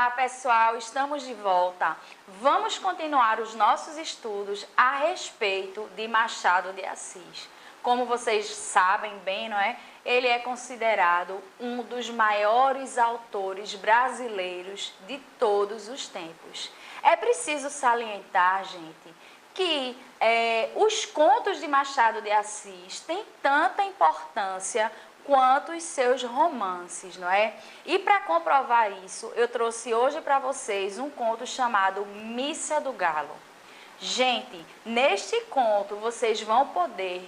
Olá, pessoal, estamos de volta. Vamos continuar os nossos estudos a respeito de Machado de Assis. Como vocês sabem bem, não é? Ele é considerado um dos maiores autores brasileiros de todos os tempos. É preciso salientar, gente, que os contos de Machado de Assis têm tanta importância quanto os seus romances, não é? E para comprovar isso, eu trouxe hoje para vocês um conto chamado Missa do Galo. Gente, neste conto vocês vão poder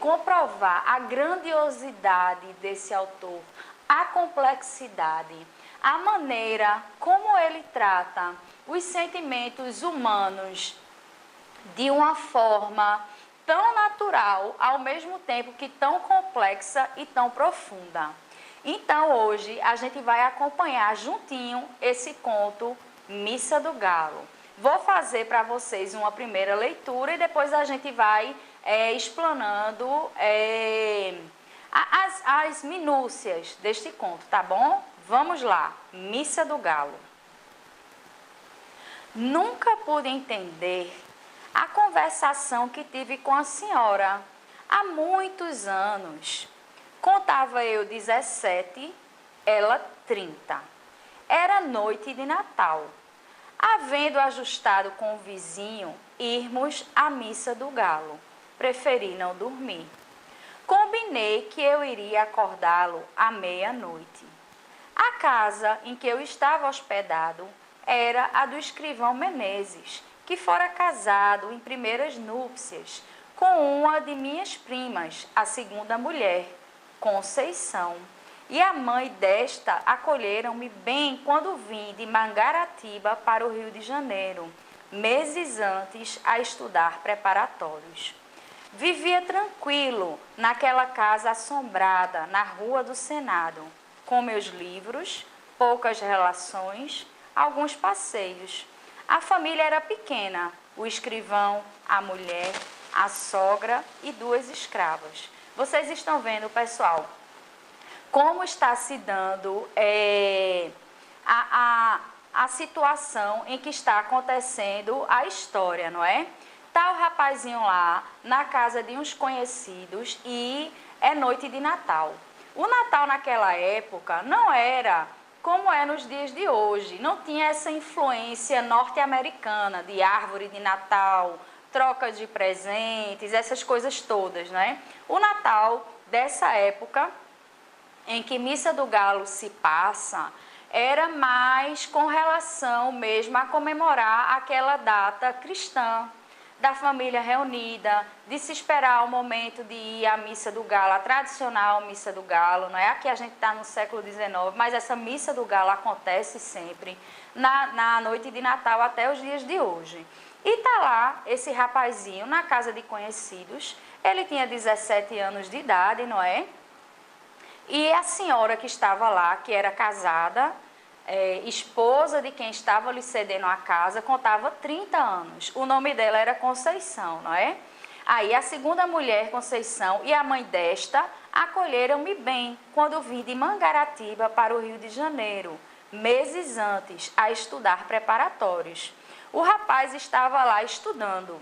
comprovar a grandiosidade desse autor, a complexidade, a maneira como ele trata os sentimentos humanos de uma forma tão natural, ao mesmo tempo que tão complexa e tão profunda. Então, hoje, a gente vai acompanhar juntinho esse conto Missa do Galo. Vou fazer para vocês uma primeira leitura e depois a gente vai explanando as minúcias deste conto, tá bom? Vamos lá, Missa do Galo. Nunca pude entender a conversação que tive com a senhora há muitos anos. Contava eu 17, ela 30. Era noite de Natal. Havendo ajustado com o vizinho, irmos à missa do galo. Preferi não dormir. Combinei que eu iria acordá-lo à meia-noite. A casa em que eu estava hospedado era a do escrivão Menezes, que fora casado em primeiras núpcias com uma de minhas primas, a segunda mulher, Conceição. E a mãe desta acolheram-me bem quando vim de Mangaratiba para o Rio de Janeiro, meses antes a estudar preparatórios. Vivia tranquilo naquela casa assombrada na Rua do Senado, com meus livros, poucas relações, alguns passeios. A família era pequena, o escrivão, a mulher, a sogra e 2 escravas. Vocês estão vendo, pessoal, como está se dando a situação em que está acontecendo a história, não é? Tá o rapazinho lá na casa de uns conhecidos e é noite de Natal. O Natal naquela época não era como é nos dias de hoje. Não tinha essa influência norte-americana de árvore de Natal, troca de presentes, essas coisas todas, né? O Natal dessa época, em que Missa do Galo se passa, era mais com relação mesmo a comemorar aquela data cristã, da família reunida, de se esperar o momento de ir à Missa do Galo, a tradicional Missa do Galo, não é? Aqui a gente está no século XIX, mas essa Missa do Galo acontece sempre na noite de Natal até os dias de hoje. E está lá esse rapazinho na casa de conhecidos, ele tinha 17 anos de idade, não é? E a senhora que estava lá, que era casada, esposa de quem estava lhe cedendo a casa, contava 30 anos. O nome dela era Conceição, não é? Aí a segunda mulher, Conceição, e a mãe desta acolheram-me bem quando vim de Mangaratiba para o Rio de Janeiro, meses antes, a estudar preparatórios. O rapaz estava lá estudando.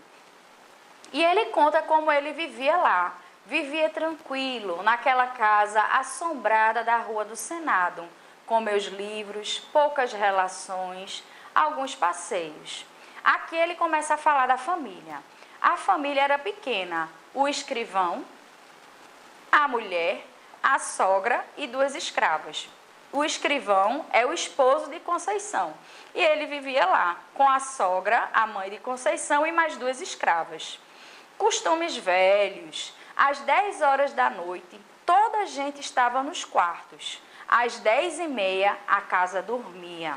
E ele conta como ele vivia lá. Vivia tranquilo, naquela casa assombrada da Rua do Senado, com meus livros, poucas relações, alguns passeios. Aqui ele começa a falar da família. A família era pequena, o escrivão, a mulher, a sogra e 2 escravas. O escrivão é o esposo de Conceição e ele vivia lá com a sogra, a mãe de Conceição e mais 2 escravas. Costumes velhos, às 10 horas da noite, toda a gente estava nos quartos. Às 10h30, a casa dormia.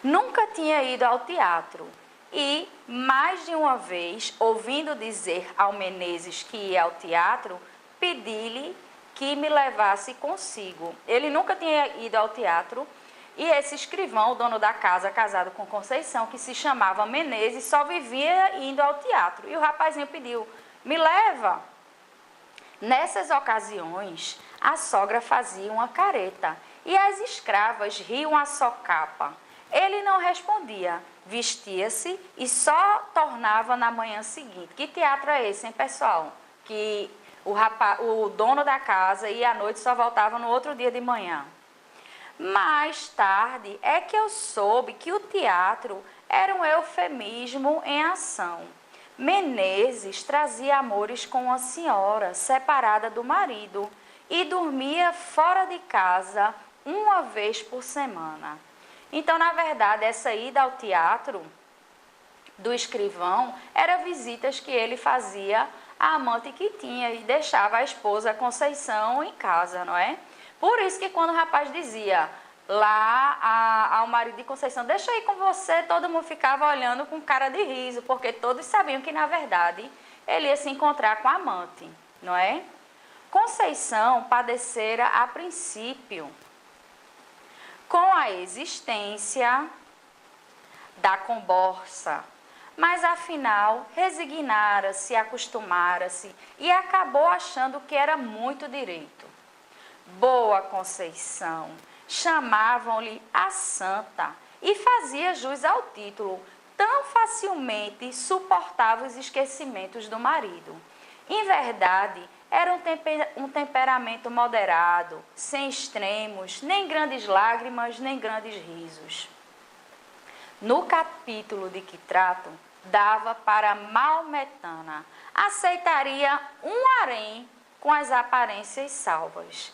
Nunca tinha ido ao teatro e, mais de uma vez, ouvindo dizer ao Menezes que ia ao teatro, pedi-lhe que me levasse consigo. Ele nunca tinha ido ao teatro e esse escrivão, o dono da casa, casado com Conceição, que se chamava Menezes, só vivia indo ao teatro. E o rapazinho pediu, me leva. Nessas ocasiões, a sogra fazia uma careta e as escravas riam a socapa. Ele não respondia, vestia-se e só tornava na manhã seguinte. Que teatro é esse, hein, pessoal? Que o dono da casa ia à noite e só voltava no outro dia de manhã. Mais tarde é que eu soube que o teatro era um eufemismo em ação. Menezes trazia amores com uma senhora separada do marido e dormia fora de casa uma vez por semana. Então, na verdade, essa ida ao teatro do escrivão era visitas que ele fazia à amante que tinha e deixava a esposa Conceição em casa, não é? Por isso que quando o rapaz dizia lá ao marido de Conceição, deixa eu ir com você, todo mundo ficava olhando com cara de riso, porque todos sabiam que, na verdade, ele ia se encontrar com a amante, não é? Conceição padecera a princípio com a existência da comborça, mas afinal resignara-se, acostumara-se e acabou achando que era muito direito. Boa Conceição, chamavam-lhe a Santa e fazia jus ao título, tão facilmente suportava os esquecimentos do marido. Em verdade, era um temperamento moderado, sem extremos, nem grandes lágrimas, nem grandes risos. No capítulo de que trato, dava para Maometana, aceitaria um harém com as aparências salvas.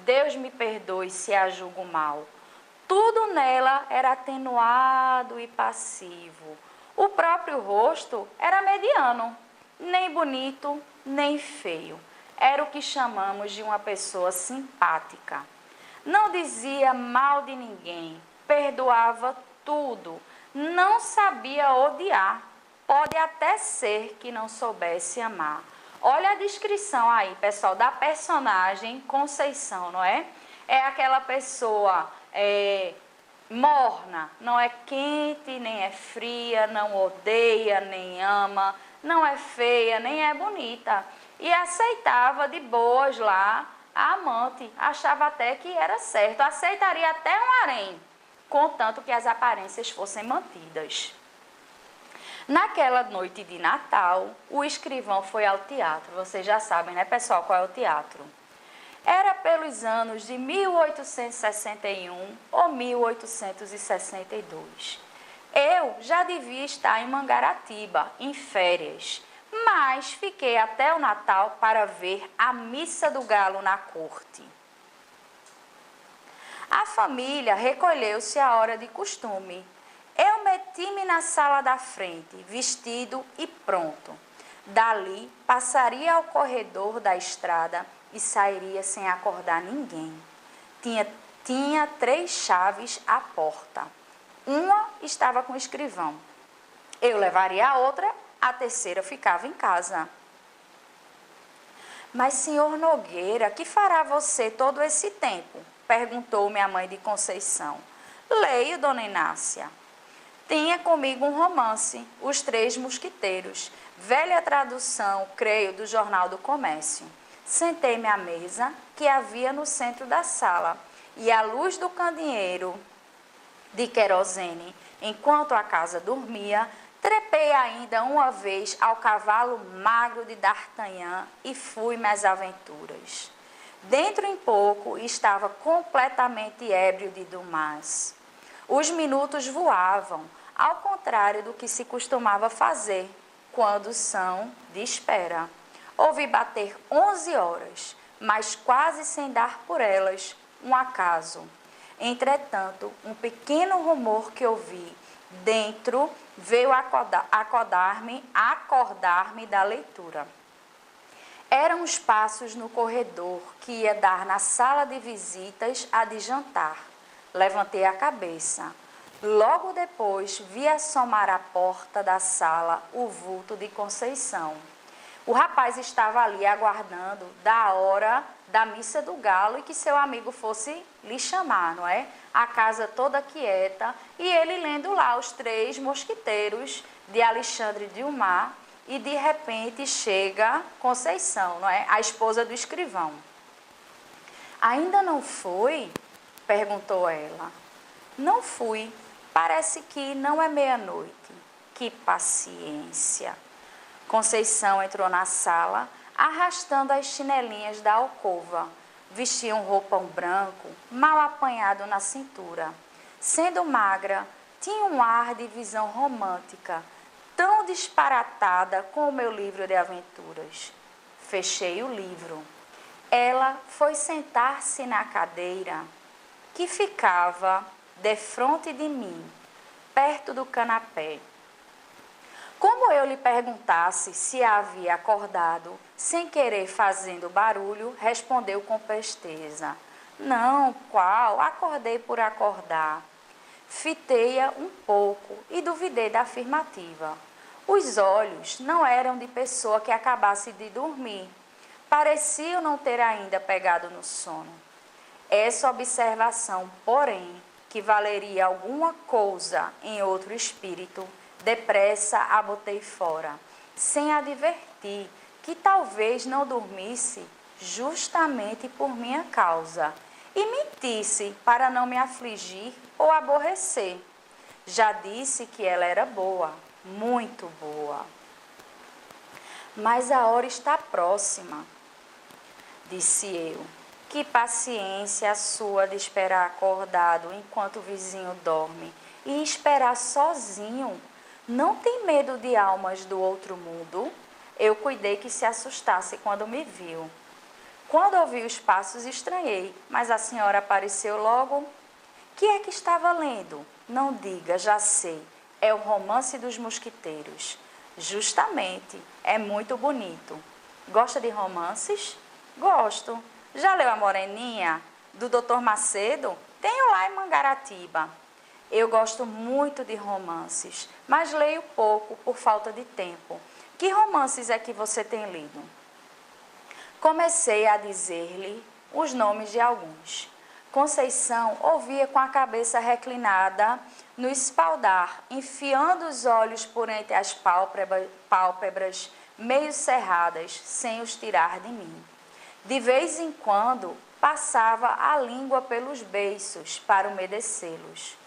Deus me perdoe se a julgo mal. Tudo nela era atenuado e passivo. O próprio rosto era mediano, nem bonito, nem feio. Era o que chamamos de uma pessoa simpática. Não dizia mal de ninguém, perdoava tudo, não sabia odiar. Pode até ser que não soubesse amar. Olha a descrição aí, pessoal, da personagem Conceição, não é? É aquela pessoa morna, não é quente, nem é fria, não odeia, nem ama, não é feia, nem é bonita. E aceitava de boas lá a amante, achava até que era certo, aceitaria até um harém, contanto que as aparências fossem mantidas. Naquela noite de Natal, o escrivão foi ao teatro. Vocês já sabem, né, pessoal, qual é o teatro? Era pelos anos de 1861 ou 1862. Eu já devia estar em Mangaratiba, em férias, mas fiquei até o Natal para ver a Missa do Galo na corte. A família recolheu-se à hora de costume. Eu meti-me na sala da frente, vestido e pronto. Dali, passaria ao corredor da estrada e sairia sem acordar ninguém. Tinha 3 chaves à porta. Uma estava com o escrivão. Eu levaria a outra, a terceira ficava em casa. Mas, senhor Nogueira, que fará você todo esse tempo? Perguntou-me a mãe de Conceição. Leio, dona Inácia. Tinha comigo um romance, Os Três Mosquiteiros, velha tradução, creio, do Jornal do Comércio. Sentei-me à mesa, que havia no centro da sala, e à luz do candeeiro de querosene, enquanto a casa dormia, trepei ainda uma vez ao cavalo magro de D'Artagnan e fui-me às aventuras. Dentro em pouco estava completamente ébrio de Dumas. Os minutos voavam, ao contrário do que se costumava fazer, quando são de espera. Ouvi bater 11 horas, mas quase sem dar por elas, um acaso. Entretanto, um pequeno rumor que ouvi dentro veio acordar-me da leitura. Eram os passos no corredor que ia dar na sala de visitas a de jantar. Levantei a cabeça. Logo depois, vi assomar à porta da sala o vulto de Conceição. O rapaz estava ali aguardando da hora da missa do galo e que seu amigo fosse lhe chamar, não é? A casa toda quieta e ele lendo lá Os Três Mosquiteiros de Alexandre Dumas e de repente chega Conceição, não é? A esposa do escrivão. Ainda não foi? perguntou ela. Não fui. Parece que não é meia-noite. Que paciência. Conceição entrou na sala, arrastando as chinelinhas da alcova. Vestia um roupão branco, mal apanhado na cintura. Sendo magra, tinha um ar de visão romântica, tão disparatada com o meu livro de aventuras. Fechei o livro. Ela foi sentar-se na cadeira que ficava defronte de mim, perto do canapé. Como eu lhe perguntasse se havia acordado, sem querer fazendo barulho, respondeu com presteza. Não, qual? Acordei por acordar. Fitei-a um pouco e duvidei da afirmativa. Os olhos não eram de pessoa que acabasse de dormir. Pareciam não ter ainda pegado no sono. Essa observação, porém, que valeria alguma coisa em outro espírito, depressa a botei fora, sem advertir que talvez não dormisse justamente por minha causa, e mentisse para não me afligir ou aborrecer. Já disse que ela era boa, muito boa. Mas a hora está próxima, disse eu. Que paciência a sua de esperar acordado enquanto o vizinho dorme e esperar sozinho. Não tem medo de almas do outro mundo? Eu cuidei que se assustasse quando me viu. Quando ouvi os passos, estranhei, mas a senhora apareceu logo. Que é que estava lendo? Não diga, já sei. É o Romance dos Mosquiteiros. Justamente, é muito bonito. Gosta de romances? Gosto. Já leu A Moreninha, do Dr. Macedo? Tenho lá em Mangaratiba. Eu gosto muito de romances, mas leio pouco por falta de tempo. Que romances é que você tem lido? Comecei a dizer-lhe os nomes de alguns. Conceição ouvia com a cabeça reclinada no espaldar, enfiando os olhos por entre as pálpebras meio cerradas, sem os tirar de mim. De vez em quando, passava a língua pelos beiços para umedecê-los.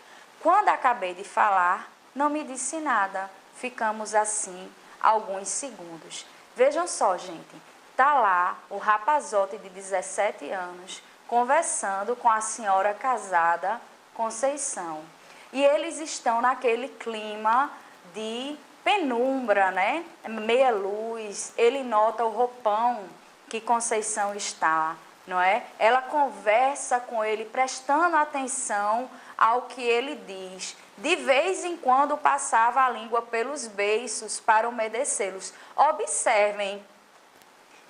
Quando acabei de falar, não me disse nada. Ficamos assim alguns segundos. Vejam só, gente, tá lá o rapazote de 17 anos conversando com a senhora casada Conceição. E eles estão naquele clima de penumbra, né? Meia luz. Ele nota o roupão que Conceição está, não é? Ela conversa com ele, prestando atenção ao que ele diz. De vez em quando passava a língua pelos beiços para umedecê-los. Observem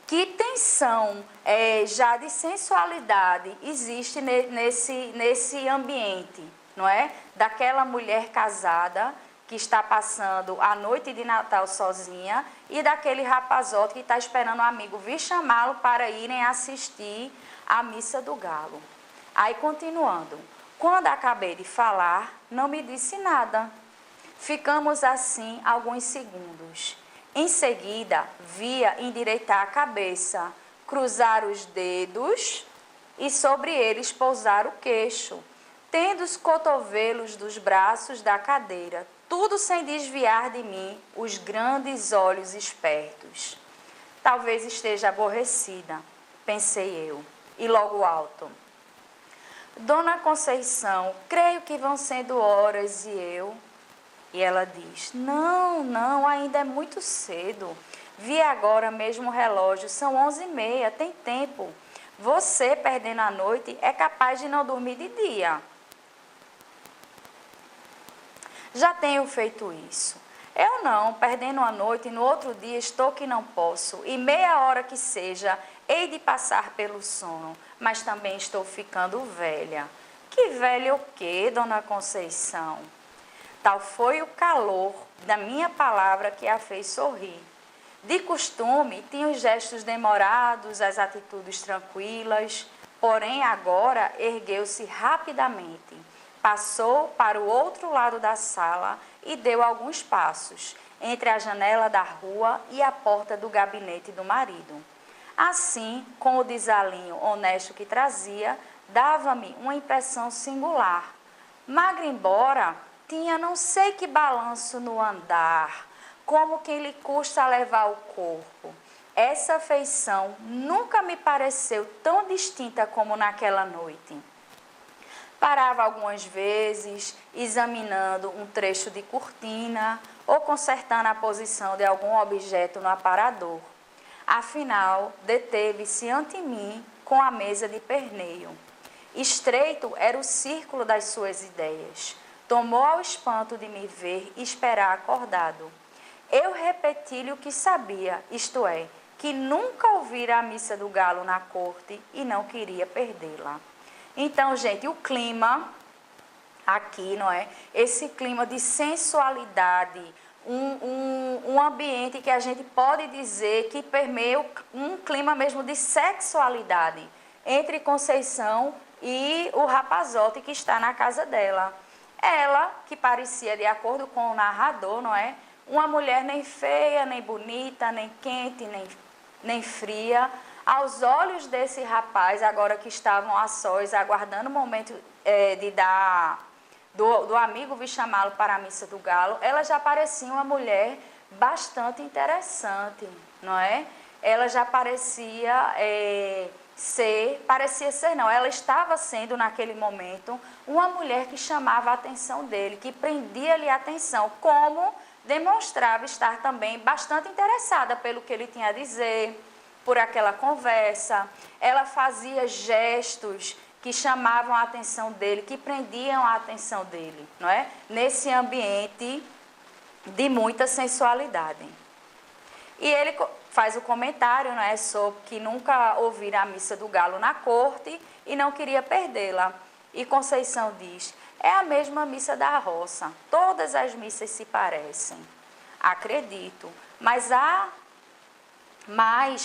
que tensão já de sensualidade existe nesse ambiente, não é? Daquela mulher casada que está passando a noite de Natal sozinha e daquele rapazote que está esperando um amigo vir chamá-lo para irem assistir à Missa do Galo. Aí, continuando. Quando acabei de falar, não me disse nada. Ficamos assim alguns segundos. Em seguida, via endireitar a cabeça, cruzar os dedos e sobre eles pousar o queixo, tendo os cotovelos dos braços da cadeira, tudo sem desviar de mim os grandes olhos espertos. Talvez esteja aborrecida, pensei eu, e logo alto. Dona Conceição, creio que vão sendo horas e ela diz, não, ainda é muito cedo. Vi agora mesmo o relógio, são 11h30, tem tempo. Você, perdendo a noite, é capaz de não dormir de dia. Já tenho feito isso. Eu não, perdendo a noite, no outro dia estou que não posso, e meia hora que seja, hei de passar pelo sono, mas também estou ficando velha. Que velha o quê, Dona Conceição? Tal foi o calor da minha palavra que a fez sorrir. De costume, tinha os gestos demorados, as atitudes tranquilas, porém agora ergueu-se rapidamente. Passou para o outro lado da sala e deu alguns passos, entre a janela da rua e a porta do gabinete do marido. Assim, com o desalinho honesto que trazia, dava-me uma impressão singular. Magra embora, tinha não sei que balanço no andar, como quem lhe custa levar o corpo. Essa feição nunca me pareceu tão distinta como naquela noite. Parava algumas vezes, examinando um trecho de cortina ou consertando a posição de algum objeto no aparador. Afinal, deteve-se ante mim com a mesa de perneio. Estreito era o círculo das suas ideias. Tomou ao espanto de me ver e esperar acordado. Eu repeti-lhe o que sabia, isto é, que nunca ouvira a missa do galo na corte e não queria perdê-la. Então, gente, o clima aqui, não é? Esse clima de sensualidade, um ambiente que a gente pode dizer que permeia um clima mesmo de sexualidade entre Conceição e o rapazote que está na casa dela. Ela, que parecia, de acordo com o narrador, não é? Uma mulher nem feia, nem bonita, nem quente, nem fria. Aos olhos desse rapaz, agora que estavam a sós, aguardando o momento do amigo vir chamá-lo para a missa do galo, ela já parecia uma mulher bastante interessante, não é? Ela já parecia ela estava sendo naquele momento uma mulher que chamava a atenção dele, que prendia-lhe a atenção, como demonstrava estar também bastante interessada pelo que ele tinha a dizer, por aquela conversa. Ela fazia gestos que chamavam a atenção dele, que prendiam a atenção dele, não é? Nesse ambiente de muita sensualidade. E ele faz o comentário, não é, sobre que nunca ouvira a missa do galo na corte e não queria perdê-la. E Conceição diz: é a mesma missa da roça, todas as missas se parecem. Acredito, mas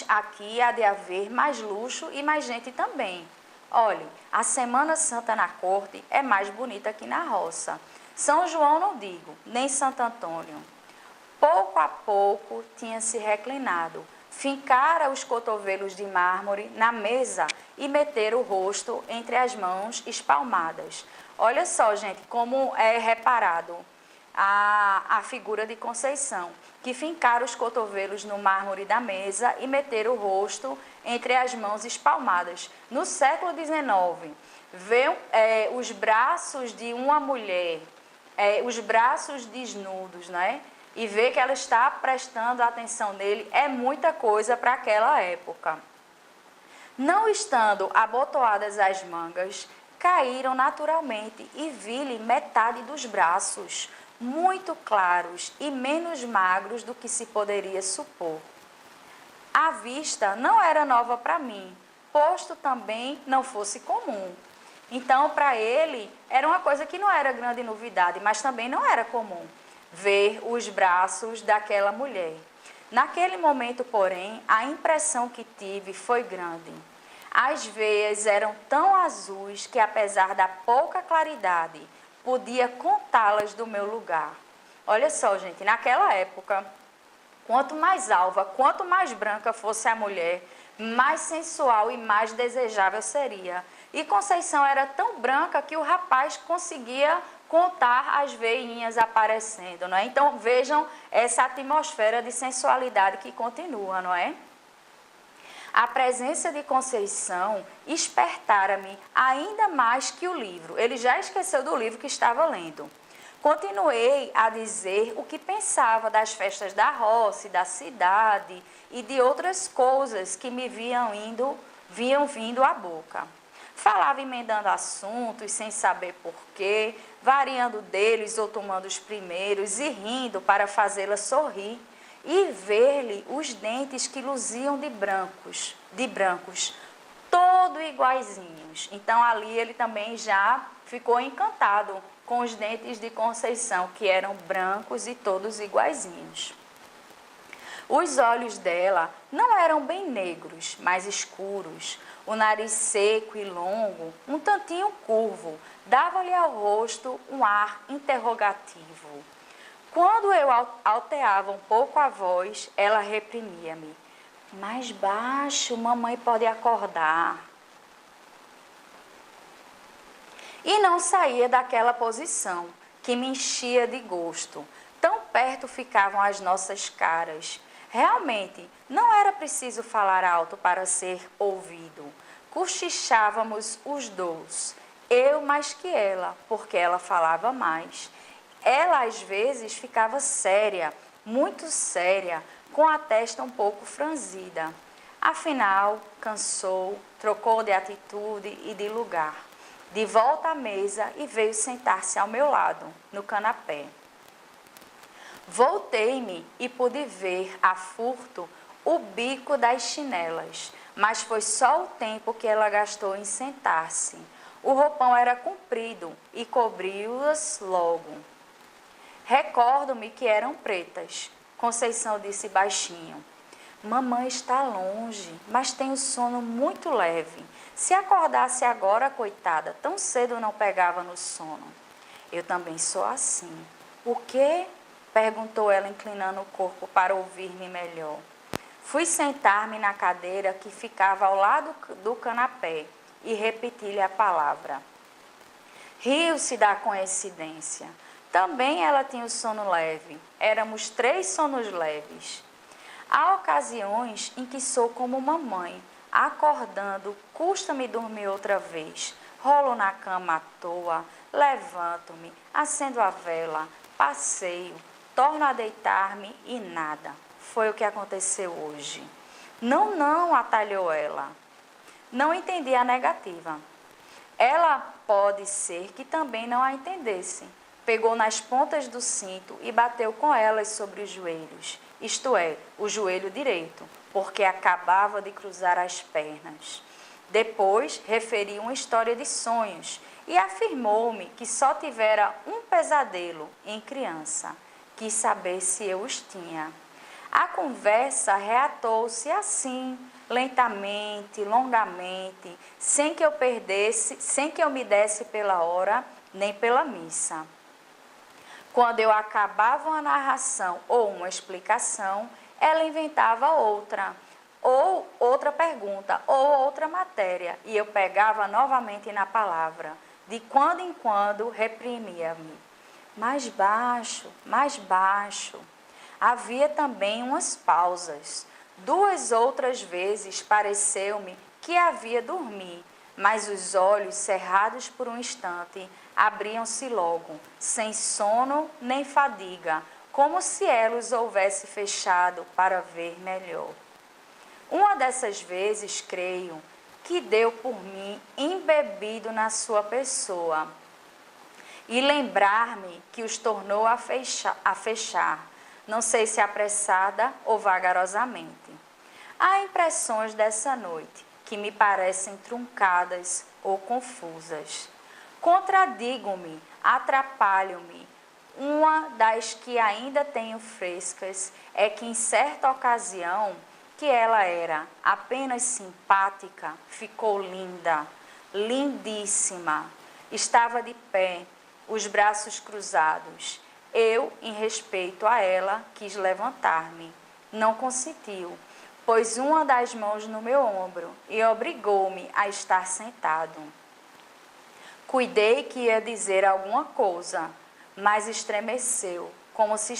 aqui há de haver mais luxo e mais gente também. Olhe, a Semana Santa na corte é mais bonita que na roça. São João não digo, nem Santo Antônio. Pouco a pouco tinha se reclinado, fincara os cotovelos de mármore na mesa e meter o rosto entre as mãos espalmadas. Olha só, gente, como é reparado a figura de Conceição, que fincara os cotovelos no mármore da mesa e meter o rosto entre as mãos espalmadas. No século XIX, ver os braços de uma mulher, os braços desnudos, né? E ver que ela está prestando atenção nele é muita coisa para aquela época. Não estando abotoadas as mangas, caíram naturalmente e vi-lhe metade dos braços, muito claros e menos magros do que se poderia supor. A vista não era nova para mim, posto também não fosse comum. Então, para ele, era uma coisa que não era grande novidade, mas também não era comum ver os braços daquela mulher. Naquele momento, porém, a impressão que tive foi grande. As veias eram tão azuis que, apesar da pouca claridade, podia contá-las do meu lugar. Olha só, gente, naquela época, quanto mais alva, quanto mais branca fosse a mulher, mais sensual e mais desejável seria. E Conceição era tão branca que o rapaz conseguia contar as veinhas aparecendo, não é? Então, vejam essa atmosfera de sensualidade que continua, não é? A presença de Conceição espertara-me ainda mais que o livro. Ele já esqueceu do livro que estava lendo. Continuei a dizer o que pensava das festas da roça e da cidade e de outras coisas que me vinham vindo à boca. Falava emendando assuntos sem saber porquê, variando deles ou tomando os primeiros e rindo para fazê-la sorrir e ver-lhe os dentes que luziam de brancos, todo iguaizinhos. Então ali ele também já ficou encantado com os dentes de Conceição, que eram brancos e todos iguaizinhos. Os olhos dela não eram bem negros, mas escuros. O nariz seco e longo, um tantinho curvo, dava-lhe ao rosto um ar interrogativo. Quando eu alteava um pouco a voz, ela reprimia-me. Mais baixo, mamãe pode acordar. e não saía daquela posição que me enchia de gosto. Tão perto ficavam as nossas caras. Realmente, não era preciso falar alto para ser ouvido. Cochichávamos os dois, eu mais que ela, porque ela falava mais. Ela, às vezes, ficava séria, muito séria, com a testa um pouco franzida. Afinal, cansou, trocou de atitude e de lugar. De volta à mesa e veio sentar-se ao meu lado, no canapé. Voltei-me e pude ver a furto o bico das chinelas, mas foi só o tempo que ela gastou em sentar-se. O roupão era comprido e cobriu-as logo. Recordo-me que eram pretas. Conceição disse baixinho: mamãe está longe, mas tem o sono muito leve. Se acordasse agora, coitada, tão cedo não pegava no sono. Eu também sou assim. O quê? Perguntou ela, inclinando o corpo para ouvir-me melhor. Fui sentar-me na cadeira que ficava ao lado do canapé e repeti-lhe a palavra. Riu-se da coincidência. Também ela tinha o sono leve. Éramos 3 sonos leves. Há ocasiões em que sou como mamãe. Acordando, custa-me dormir outra vez. Rolo na cama à toa, levanto-me, acendo a vela, passeio, torno a deitar-me e nada. Foi o que aconteceu hoje. Não, atalhou ela. Não entendi a negativa. Ela pode ser que também não a entendesse. Pegou nas pontas do cinto e bateu com elas sobre os joelhos, isto é, o joelho direito, porque acabava de cruzar as pernas. Depois, referiu uma história de sonhos e afirmou-me que só tivera um pesadelo em criança. Quis saber se eu os tinha. A conversa reatou-se assim, lentamente, longamente, sem que eu me desse pela hora, nem pela missa. Quando eu acabava uma narração ou uma explicação, ela inventava outra, ou outra pergunta, ou outra matéria, e eu pegava novamente na palavra. De quando em quando, reprimia-me. Mais baixo, mais baixo. Havia também umas pausas. 2 outras vezes pareceu-me que havia dormir, mas os olhos, cerrados por um instante, abriam-se logo, sem sono nem fadiga, como se ela os houvesse fechado para ver melhor. Uma dessas vezes, creio, que deu por mim embebido na sua pessoa, e lembrar-me que os tornou a fechar, não sei se apressada ou vagarosamente. Há impressões dessa noite que me parecem truncadas ou confusas. Contradigo-me, atrapalho-me. Uma das que ainda tenho frescas é que em certa ocasião, que ela era apenas simpática, ficou linda, lindíssima. Estava de pé, os braços cruzados. Eu, em respeito a ela, quis levantar-me. Não consentiu. Pôs uma das mãos no meu ombro e obrigou-me a estar sentado. Cuidei que ia dizer alguma coisa, mas estremeceu, como se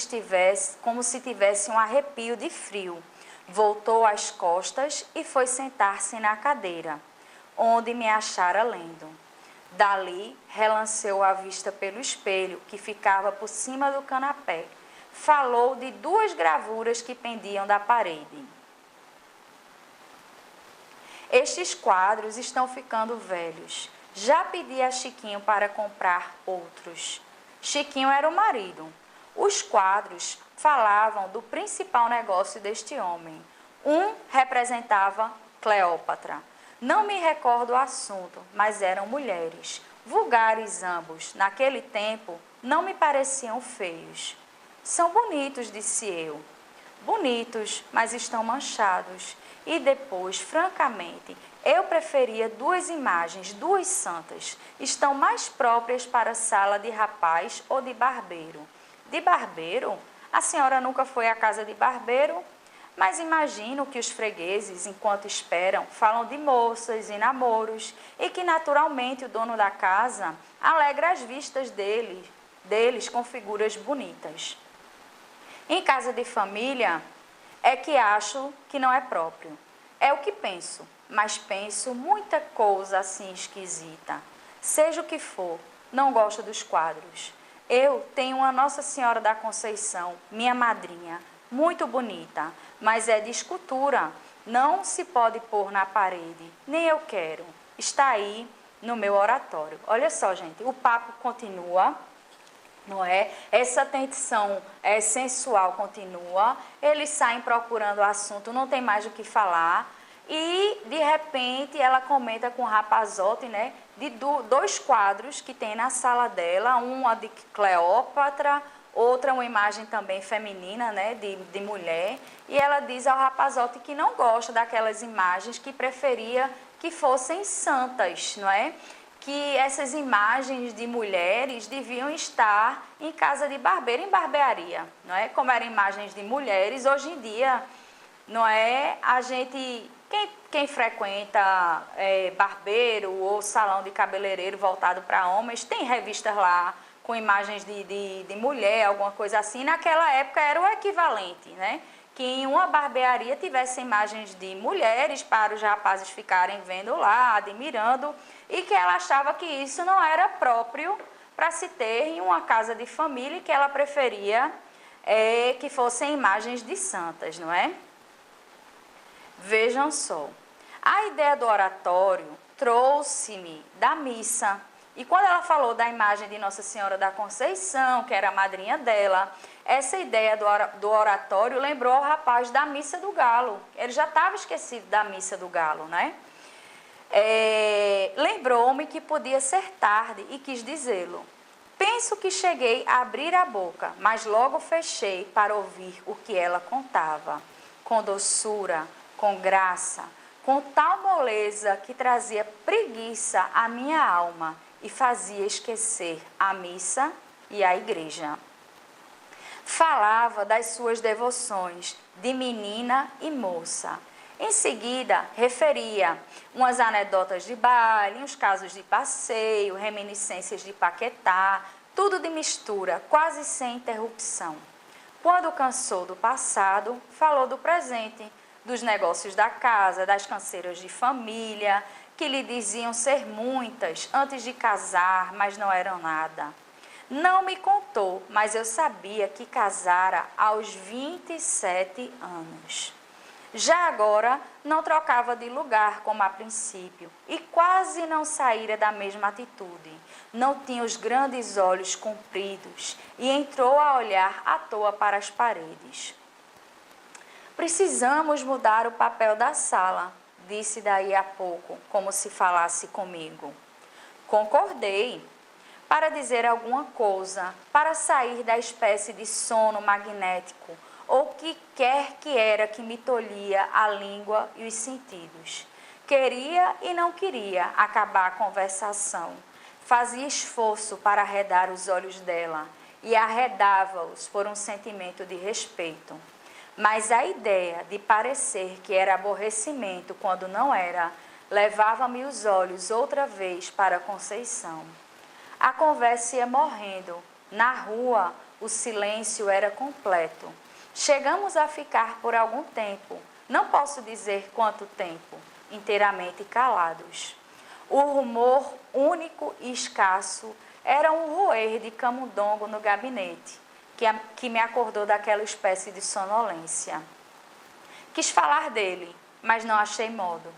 tivesse um arrepio de frio. Voltou às costas e foi sentar-se na cadeira, onde me achara lendo. Dali, relanceou a vista pelo espelho que ficava por cima do canapé. Falou de 2 gravuras que pendiam da parede. Estes quadros estão ficando velhos. Já pedi a Chiquinho para comprar outros. Chiquinho era o marido. Os quadros falavam do principal negócio deste homem. Um representava Cleópatra. Não me recordo o assunto, mas eram mulheres. Vulgares ambos. Naquele tempo, não me pareciam feios. São bonitos, disse eu. Bonitos, mas estão manchados. E depois, francamente, eu preferia 2 imagens, 2 santas. Estão mais próprias para sala de rapaz ou de barbeiro. De barbeiro? A senhora nunca foi à casa de barbeiro? Mas imagino que os fregueses, enquanto esperam, falam de moças e namoros e que naturalmente o dono da casa alegra as vistas deles com figuras bonitas. Em casa de família é que acho que não é próprio. É o que penso, mas penso muita coisa assim esquisita. Seja o que for, não gosto dos quadros. Eu tenho uma Nossa Senhora da Conceição, minha madrinha, muito bonita, mas é de escultura. Não se pode pôr na parede, nem eu quero. Está aí no meu oratório. Olha só, gente, o papo continua, não é? Essa tensão sensual continua. Eles saem procurando o assunto, não tem mais o que falar. E, de repente, ela comenta com o rapazote, né, de dois quadros que tem na sala dela, uma de Cleópatra, outra uma imagem também feminina, né, de mulher. E ela diz ao rapazote que não gosta daquelas imagens, que preferia que fossem santas, não é? Que essas imagens de mulheres deviam estar em casa de barbeiro, em barbearia, não é? Como eram imagens de mulheres, hoje em dia, não é? A gente, quem frequenta barbeiro ou salão de cabeleireiro voltado para homens, tem revistas lá com imagens de mulher, alguma coisa assim. Naquela época era o equivalente, né? Que em uma barbearia tivesse imagens de mulheres para os rapazes ficarem vendo lá, admirando, e que ela achava que isso não era próprio para se ter em uma casa de família e que ela preferia que fossem imagens de santas, não é? Vejam só, a ideia do oratório trouxe-me da missa. E quando ela falou da imagem de Nossa Senhora da Conceição, que era a madrinha dela, essa ideia do oratório lembrou ao rapaz da Missa do Galo. Ele já estava esquecido da Missa do Galo, né? Lembrou-me que podia ser tarde e quis dizê-lo. Penso que cheguei a abrir a boca, mas logo fechei para ouvir o que ela contava, com doçura, com graça, com tal moleza que trazia preguiça à minha alma e fazia esquecer a missa e a igreja. Falava das suas devoções de menina e moça. Em seguida, referia umas anedotas de baile, uns casos de passeio, reminiscências de Paquetá, tudo de mistura, quase sem interrupção. Quando cansou do passado, falou do presente, dos negócios da casa, das canseiras de família, que lhe diziam ser muitas antes de casar, mas não eram nada. Não me contou, mas eu sabia que casara aos 27 anos. Já agora, não trocava de lugar como a princípio e quase não saíra da mesma atitude. Não tinha os grandes olhos compridos e entrou a olhar à toa para as paredes. Precisamos mudar o papel da sala, disse daí a pouco, como se falasse comigo. Concordei. Para dizer alguma coisa, para sair da espécie de sono magnético, ou que quer que era que me tolhia a língua e os sentidos. Queria e não queria acabar a conversação. Fazia esforço para arredar os olhos dela e arredava-os por um sentimento de respeito. Mas a ideia de parecer que era aborrecimento quando não era, levava-me os olhos outra vez para Conceição. A conversa ia morrendo. Na rua, o silêncio era completo. Chegamos a ficar por algum tempo, não posso dizer quanto tempo, inteiramente calados. O rumor único e escasso era um roer de camundongo no gabinete, que me acordou daquela espécie de sonolência. Quis falar dele, mas não achei modo.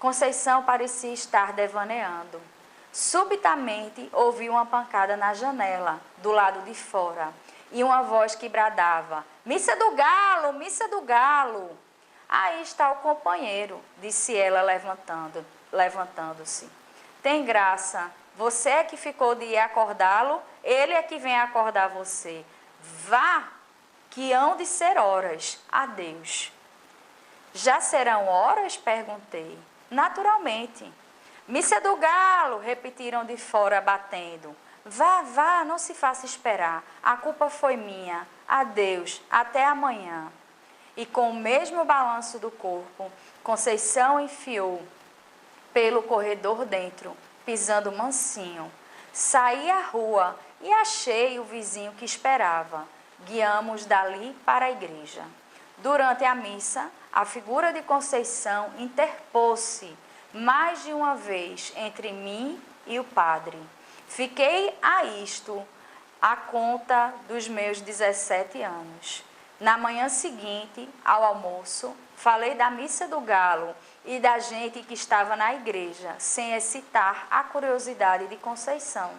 Conceição parecia estar devaneando. Subitamente ouvi uma pancada na janela, do lado de fora, e uma voz que bradava: "Missa do Galo! Missa do Galo!" "Aí está o companheiro", disse ela levantando-se. "Tem graça. Você é que ficou de ir acordá-lo, ele é que vem acordar você. Vá, que hão de ser horas. Adeus." "Já serão horas?" perguntei. "Naturalmente." "Missa do Galo!" repetiram de fora, batendo. "Vá, vá, não se faça esperar. A culpa foi minha. Adeus, até amanhã." e com o mesmo balanço do corpo, Conceição enfiou pelo corredor dentro, pisando mansinho. Saí à rua e achei o vizinho que esperava. Guiamos dali para a igreja. Durante a missa, a figura de Conceição interpôs-se mais de uma vez entre mim e o padre. Fiquei a isto, a conta dos meus 17 anos. Na manhã seguinte, ao almoço, falei da missa do galo e da gente que estava na igreja, sem excitar a curiosidade de Conceição.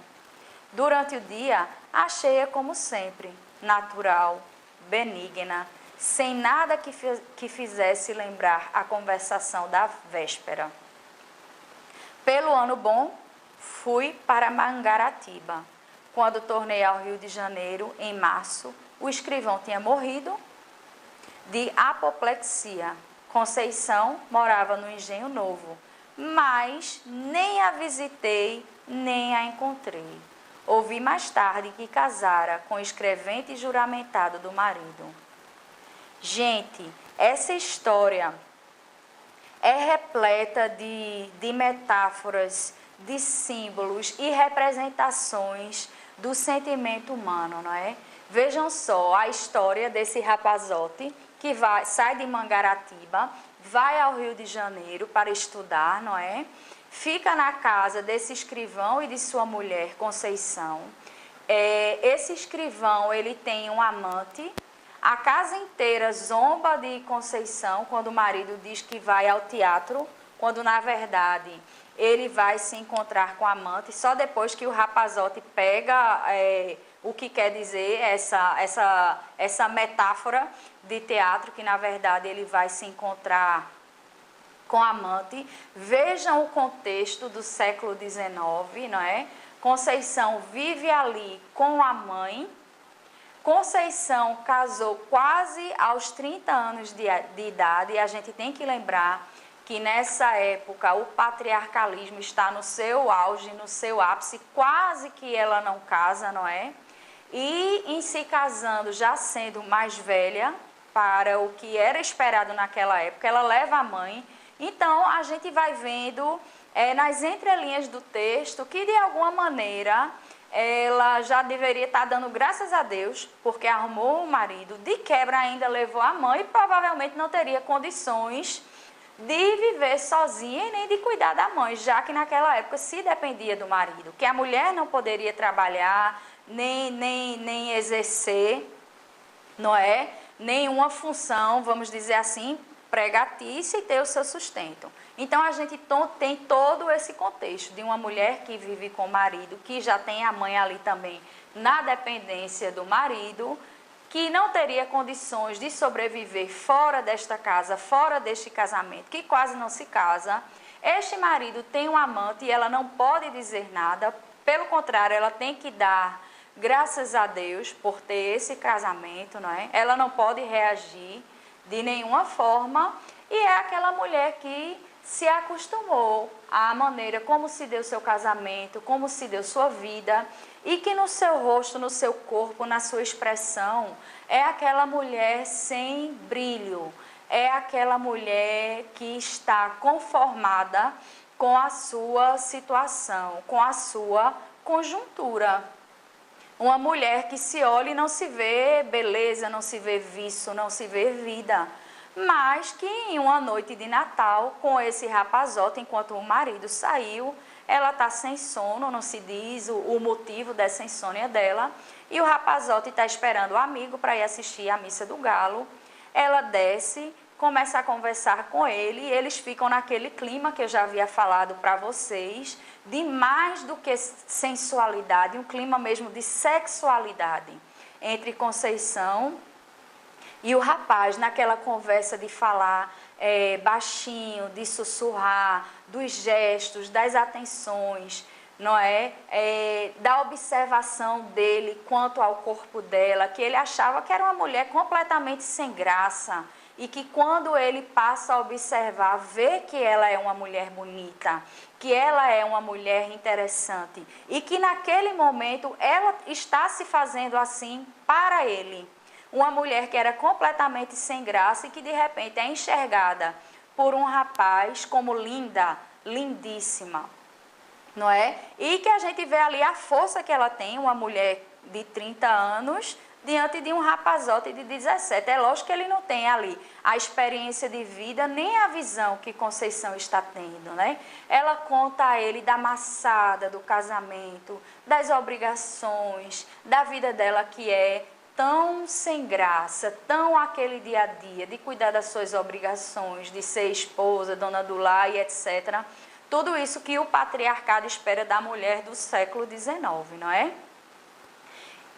Durante o dia, achei-a como sempre, natural, benigna, sem nada que fizesse lembrar a conversação da véspera. Pelo ano bom, fui para Mangaratiba. Quando tornei ao Rio de Janeiro, em março, o escrivão tinha morrido de apoplexia. Conceição morava no Engenho Novo, mas nem a visitei, nem a encontrei. Ouvi mais tarde que casara com o escrevente juramentado do marido. Gente, essa história é repleta de metáforas, de símbolos e representações do sentimento humano, não é? Vejam só a história desse rapazote que sai de Mangaratiba, vai ao Rio de Janeiro para estudar, não é? Fica na casa desse escrivão e de sua mulher, Conceição. Esse escrivão, ele tem um amante. A casa inteira zomba de Conceição quando o marido diz que vai ao teatro, quando na verdade ele vai se encontrar com a amante, só depois que o rapazote pega o que quer dizer essa metáfora de teatro, que na verdade ele vai se encontrar com a amante. Vejam o contexto do século XIX, não é? Conceição vive ali com a mãe. Conceição casou quase aos 30 anos de idade, e a gente tem que lembrar que nessa época o patriarcalismo está no seu auge, no seu ápice, quase que ela não casa, não é? E em se casando, já sendo mais velha para o que era esperado naquela época, ela leva a mãe. Então, a gente vai vendo nas entrelinhas do texto que, de alguma maneira, ela já deveria estar dando graças a Deus, porque arrumou um marido, de quebra ainda levou a mãe e provavelmente não teria condições de viver sozinha e nem de cuidar da mãe, já que naquela época se dependia do marido, que a mulher não poderia trabalhar, nem exercer, não é? Nenhuma função, vamos dizer assim, pregatícia e ter o seu sustento. Então, a gente tem todo esse contexto de uma mulher que vive com o marido, que já tem a mãe ali também na dependência do marido, que não teria condições de sobreviver fora desta casa, fora deste casamento, que quase não se casa. Este marido tem um amante e ela não pode dizer nada, pelo contrário, ela tem que dar graças a Deus por ter esse casamento, não é? Ela não pode reagir de nenhuma forma, e é aquela mulher que se acostumou à maneira como se deu seu casamento, como se deu sua vida, e que no seu rosto, no seu corpo, na sua expressão, é aquela mulher sem brilho, é aquela mulher que está conformada com a sua situação, com a sua conjuntura. Uma mulher que se olha e não se vê beleza, não se vê vício, não se vê vida. Mas que em uma noite de Natal, com esse rapazote, enquanto o marido saiu, ela está sem sono, não se diz o motivo dessa insônia dela, e o rapazote está esperando o amigo para ir assistir a missa do galo. Ela desce, começa a conversar com ele, e eles ficam naquele clima que eu já havia falado para vocês, de mais do que sensualidade, um clima mesmo de sexualidade entre Conceição e o rapaz, naquela conversa de falar baixinho, de sussurrar, dos gestos, das atenções, não é? Da observação dele quanto ao corpo dela, que ele achava que era uma mulher completamente sem graça, e que quando ele passa a observar, vê que ela é uma mulher bonita, que ela é uma mulher interessante, e que naquele momento ela está se fazendo assim para ele. Uma mulher que era completamente sem graça e que de repente é enxergada por um rapaz como linda, lindíssima, não é? E que a gente vê ali a força que ela tem, uma mulher de 30 anos, diante de um rapazote de 17. É lógico que ele não tem ali a experiência de vida, nem a visão que Conceição está tendo, né? Ela conta a ele da maçada, do casamento, das obrigações, da vida dela que é tão sem graça, tão aquele dia a dia, de cuidar das suas obrigações, de ser esposa, dona do lar e etc. Tudo isso que o patriarcado espera da mulher do século XIX, não é?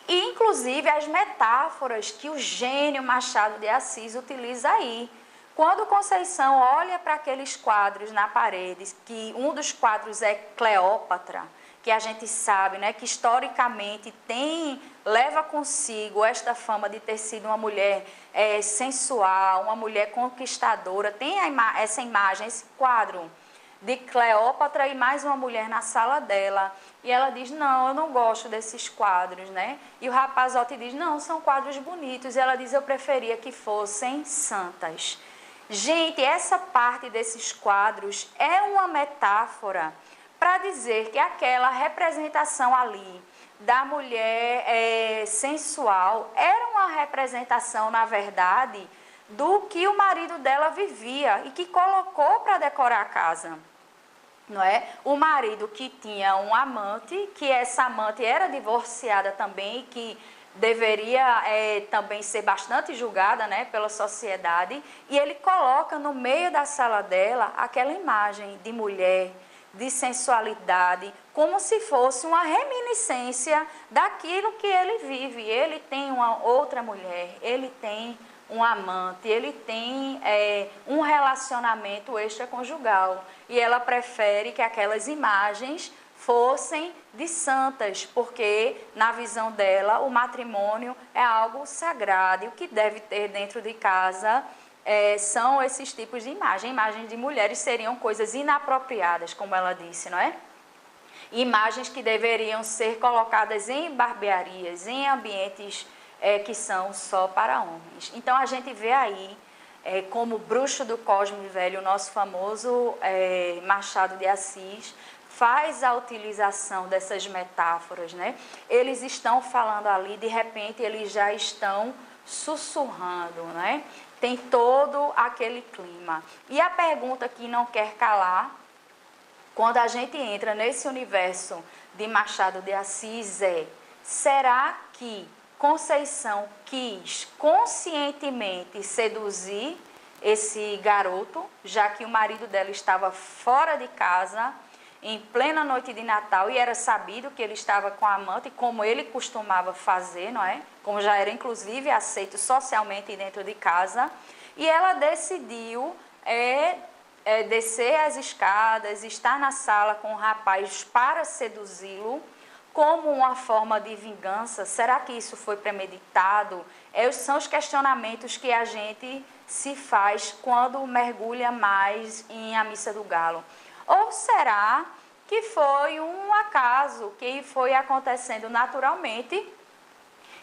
E, inclusive, as metáforas que o gênio Machado de Assis utiliza aí. Quando Conceição olha para aqueles quadros na parede, que um dos quadros é Cleópatra, que a gente sabe, né, que historicamente leva consigo esta fama de ter sido uma mulher sensual, uma mulher conquistadora, tem essa imagem, esse quadro de Cleópatra e mais uma mulher na sala dela. E ela diz, não, eu não gosto desses quadros, né? E o rapazote diz, não, são quadros bonitos. E ela diz, eu preferia que fossem santas. Gente, essa parte desses quadros é uma metáfora para dizer que aquela representação ali da mulher sensual era uma representação, na verdade, do que o marido dela vivia e que colocou para decorar a casa. Não é? O marido que tinha um amante, que essa amante era divorciada também, que deveria também ser bastante julgada, né, pela sociedade, e ele coloca no meio da sala dela aquela imagem de mulher, de sensualidade, como se fosse uma reminiscência daquilo que ele vive. Ele tem uma outra mulher, ele tem um amante, ele tem um relacionamento extraconjugal. E ela prefere que aquelas imagens fossem de santas, porque na visão dela o matrimônio é algo sagrado. E o que deve ter dentro de casa são esses tipos de imagem. Imagens de mulheres seriam coisas inapropriadas, como ela disse, não é? Imagens que deveriam ser colocadas em barbearias, em ambientes que são só para homens. Então a gente vê aí, como bruxo do Cosme Velho, o nosso famoso Machado de Assis, faz a utilização dessas metáforas, né? Eles estão falando ali, de repente eles já estão sussurrando, né? Tem todo aquele clima. E a pergunta que não quer calar, quando a gente entra nesse universo de Machado de Assis será que Conceição quis conscientemente seduzir esse garoto, já que o marido dela estava fora de casa, em plena noite de Natal, e era sabido que ele estava com a amante, como ele costumava fazer, não é? Como já era, inclusive, aceito socialmente dentro de casa. E ela decidiu descer as escadas, estar na sala com o rapaz para seduzi-lo, como uma forma de vingança. Será que isso foi premeditado? São os questionamentos que a gente se faz quando mergulha mais em A Missa do Galo. Ou será que foi um acaso que foi acontecendo naturalmente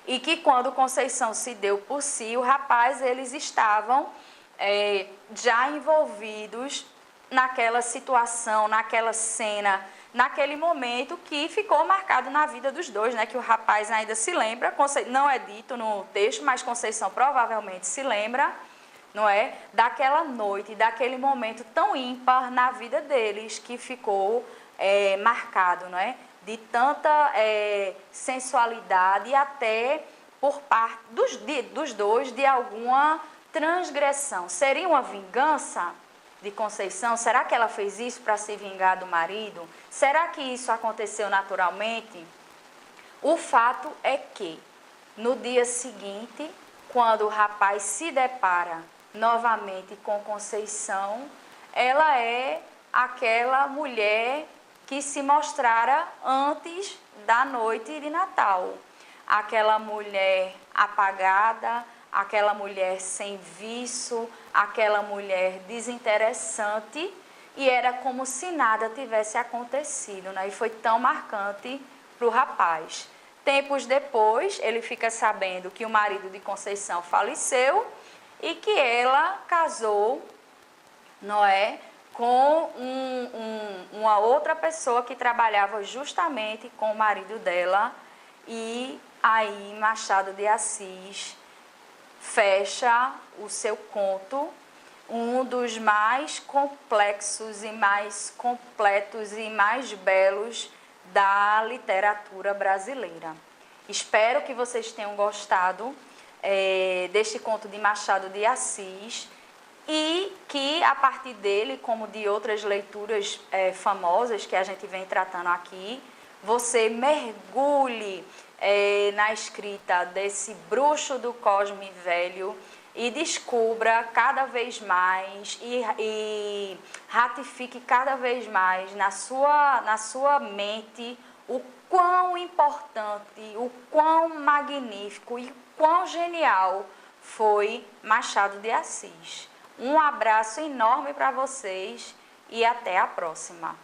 e que quando Conceição se deu por si, o rapaz, eles estavam já envolvidos naquela situação, naquela cena, naquele momento que ficou marcado na vida dos dois, né? Que o rapaz ainda se lembra, não é dito no texto, mas Conceição provavelmente se lembra, não é? Daquela noite, daquele momento tão ímpar na vida deles, que ficou marcado, não é? De tanta sensualidade e até por parte dos dois de alguma transgressão. Seria uma vingança de Conceição? Será que ela fez isso para se vingar do marido? Será que isso aconteceu naturalmente? O fato é que, no dia seguinte, quando o rapaz se depara novamente com Conceição, ela é aquela mulher que se mostrara antes da noite de Natal. Aquela mulher apagada, aquela mulher sem viço, aquela mulher desinteressante, e era como se nada tivesse acontecido, né? E foi tão marcante para o rapaz. Tempos depois, ele fica sabendo que o marido de Conceição faleceu e que ela casou, não é, com uma outra pessoa que trabalhava justamente com o marido dela. E aí Machado de Assis fecha o seu conto, um dos mais complexos e mais completos e mais belos da literatura brasileira. Espero que vocês tenham gostado deste conto de Machado de Assis e que, a partir dele, como de outras leituras famosas que a gente vem tratando aqui, você mergulhe na escrita desse bruxo do Cosme Velho e descubra cada vez mais e ratifique cada vez mais na sua mente o quão importante, o quão magnífico e quão genial foi Machado de Assis. Um abraço enorme para vocês e até a próxima.